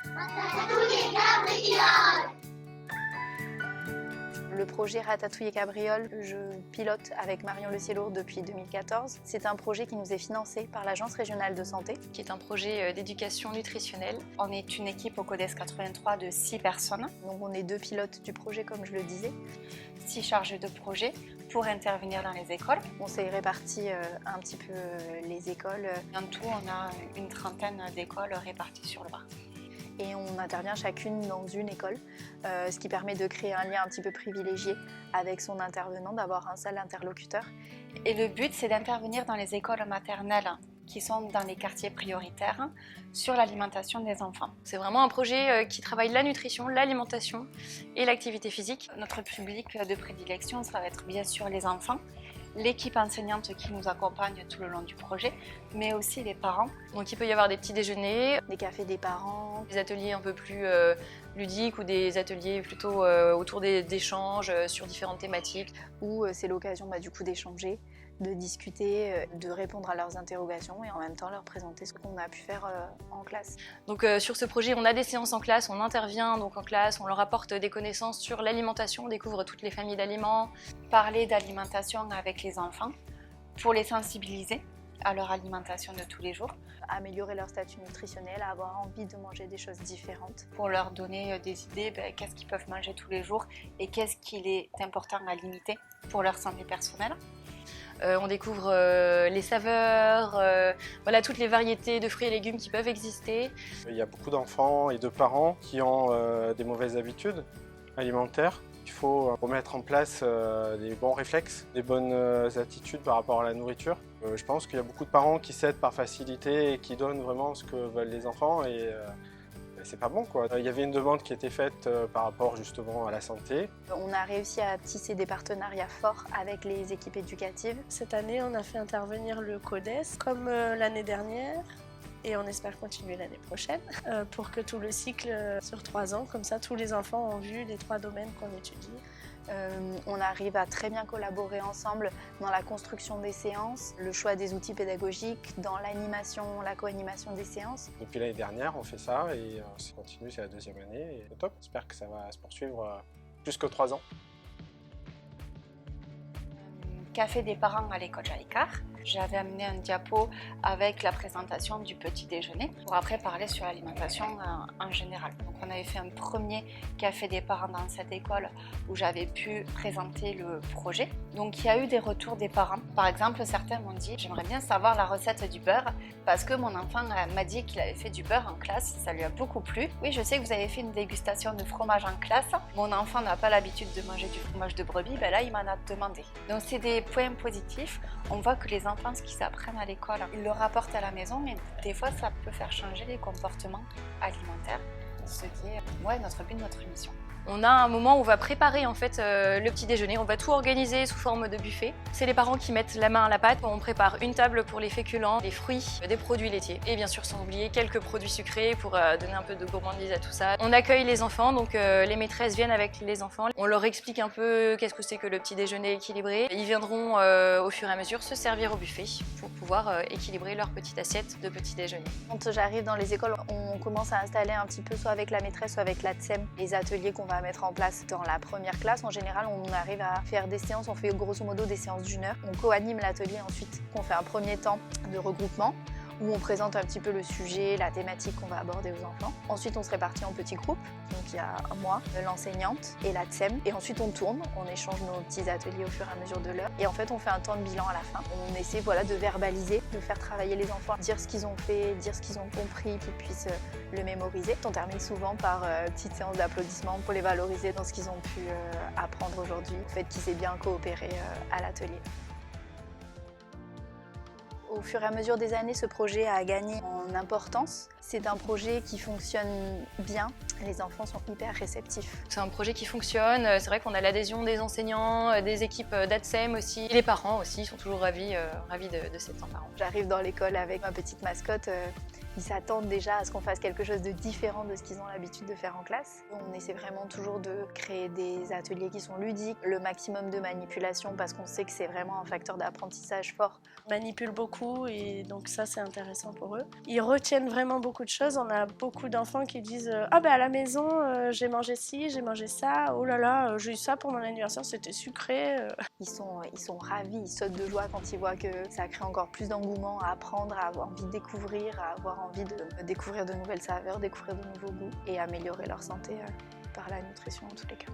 Ratatouille et Cabriole. Le projet Ratatouille et Cabriole, je pilote avec Marion Le Ciello depuis 2014. C'est un projet qui nous est financé par l'Agence régionale de santé, qui est un projet d'éducation nutritionnelle. On est une équipe au CODES 83 de 6 personnes. Donc on est 2 pilotes du projet, comme je le disais. 6 chargés de projet pour intervenir dans les écoles. On s'est réparti un petit peu les écoles. En tout, on a une trentaine d'écoles réparties sur le Var. Et on intervient chacune dans une école, ce qui permet de créer un lien un petit peu privilégié avec son intervenant, d'avoir un seul interlocuteur. Et le but, c'est d'intervenir dans les écoles maternelles qui sont dans les quartiers prioritaires sur l'alimentation des enfants. C'est vraiment un projet qui travaille la nutrition, l'alimentation et l'activité physique. Notre public de prédilection, ça va être bien sûr les enfants, l'équipe enseignante qui nous accompagne tout le long du projet, mais aussi les parents. Donc il peut y avoir des petits déjeuners, des cafés des parents, des ateliers un peu plus ludiques ou des ateliers plutôt autour d'échanges sur différentes thématiques. Où c'est l'occasion du coup d'échanger, de discuter, de répondre à leurs interrogations et en même temps leur présenter ce qu'on a pu faire en classe. Donc sur ce projet, on a des séances en classe, on intervient donc en classe, on leur apporte des connaissances sur l'alimentation, on découvre toutes les familles d'aliments. Parler d'alimentation avec les enfants pour les sensibiliser à leur alimentation de tous les jours. Améliorer leur statut nutritionnel, avoir envie de manger des choses différentes. Pour leur donner des idées, qu'est-ce qu'ils peuvent manger tous les jours et qu'est-ce qu'il est important à limiter pour leur santé personnelle. On découvre les saveurs, voilà, toutes les variétés de fruits et légumes qui peuvent exister. Il y a beaucoup d'enfants et de parents qui ont des mauvaises habitudes alimentaires. Il faut remettre en place des bons réflexes, des bonnes attitudes par rapport à la nourriture. Je pense qu'il y a beaucoup de parents qui cèdent par facilité et qui donnent vraiment ce que veulent les enfants et c'est pas bon, quoi. Il y avait une demande qui était faite par rapport justement à la santé. On a réussi à tisser des partenariats forts avec les équipes éducatives. Cette année, on a fait intervenir le CODES comme l'année dernière. Et on espère continuer l'année prochaine pour que tout le cycle sur 3 ans, comme ça tous les enfants ont vu les 3 domaines qu'on étudie. On arrive à très bien collaborer ensemble dans la construction des séances, le choix des outils pédagogiques, dans l'animation, la co-animation des séances. Depuis l'année dernière, on fait ça et ça continue, c'est la 2e année et c'est top. J'espère que ça va se poursuivre plus que 3 ans. Café des parents à l'école Jaïcar. J'avais amené un diapo avec la présentation du petit déjeuner pour après parler sur l'alimentation en général. Donc on avait fait un premier café des parents dans cette école où j'avais pu présenter le projet. Donc il y a eu des retours des parents. Par exemple, certains m'ont dit « J'aimerais bien savoir la recette du beurre parce que mon enfant m'a dit qu'il avait fait du beurre en classe, ça lui a beaucoup plu. Oui, je sais que vous avez fait une dégustation de fromage en classe. Mon enfant n'a pas l'habitude de manger du fromage de brebis, là il m'en a demandé. » Donc c'est des points positifs. On voit que les enfants, ce qu'ils apprennent à l'école, ils le rapportent à la maison, mais des fois ça peut faire changer les comportements alimentaires, ce qui est notre but, notre mission. On a un moment où on va préparer en fait le petit déjeuner, on va tout organiser sous forme de buffet. C'est les parents qui mettent la main à la pâte. On prépare une table pour les féculents, les fruits, des produits laitiers et bien sûr sans oublier quelques produits sucrés pour donner un peu de gourmandise à tout ça. On accueille les enfants, donc les maîtresses viennent avec les enfants. On leur explique un peu qu'est-ce que c'est que le petit déjeuner équilibré. Ils viendront au fur et à mesure se servir au buffet pour pouvoir équilibrer leur petite assiette de petit déjeuner. Quand j'arrive dans les écoles, on commence à installer un petit peu soit avec la maîtresse, soit avec la TSEM, les ateliers qu'on va mettre en place dans la première classe. En général, on arrive à faire des séances, on fait grosso modo des séances d'1 heure. On co-anime l'atelier ensuite, on fait un premier temps de regroupement où on présente un petit peu le sujet, la thématique qu'on va aborder aux enfants. Ensuite, on se répartit en petits groupes. Donc il y a moi, l'enseignante et la TSEM. Et ensuite, on tourne, on échange nos petits ateliers au fur et à mesure de l'heure. Et en fait, on fait un temps de bilan à la fin. On essaie de verbaliser, de faire travailler les enfants, dire ce qu'ils ont fait, dire ce qu'ils ont compris, qu'ils puissent le mémoriser. On termine souvent par petite séance d'applaudissements pour les valoriser dans ce qu'ils ont pu apprendre aujourd'hui. Le fait qu'ils aient bien coopéré à l'atelier. Au fur et à mesure des années, ce projet a gagné en importance. C'est un projet qui fonctionne bien. Les enfants sont hyper réceptifs. C'est un projet qui fonctionne. C'est vrai qu'on a l'adhésion des enseignants, des équipes d'ATSEM aussi. Et les parents aussi sont toujours ravis de cet emparement. J'arrive dans l'école avec ma petite mascotte Ils s'attendent déjà à ce qu'on fasse quelque chose de différent de ce qu'ils ont l'habitude de faire en classe. On essaie vraiment toujours de créer des ateliers qui sont ludiques, le maximum de manipulation parce qu'on sait que c'est vraiment un facteur d'apprentissage fort. Ils manipulent beaucoup et donc ça c'est intéressant pour eux. Ils retiennent vraiment beaucoup de choses. On a beaucoup d'enfants qui disent « Ah ben à la maison j'ai mangé ci, j'ai mangé ça, oh là là j'ai eu ça pour mon anniversaire, c'était sucré ». Ils sont ravis, ils sautent de joie quand ils voient que ça crée encore plus d'engouement à apprendre, à avoir envie de découvrir, à avoir envie de découvrir de nouvelles saveurs, découvrir de nouveaux goûts et améliorer leur santé par la nutrition en tous les cas.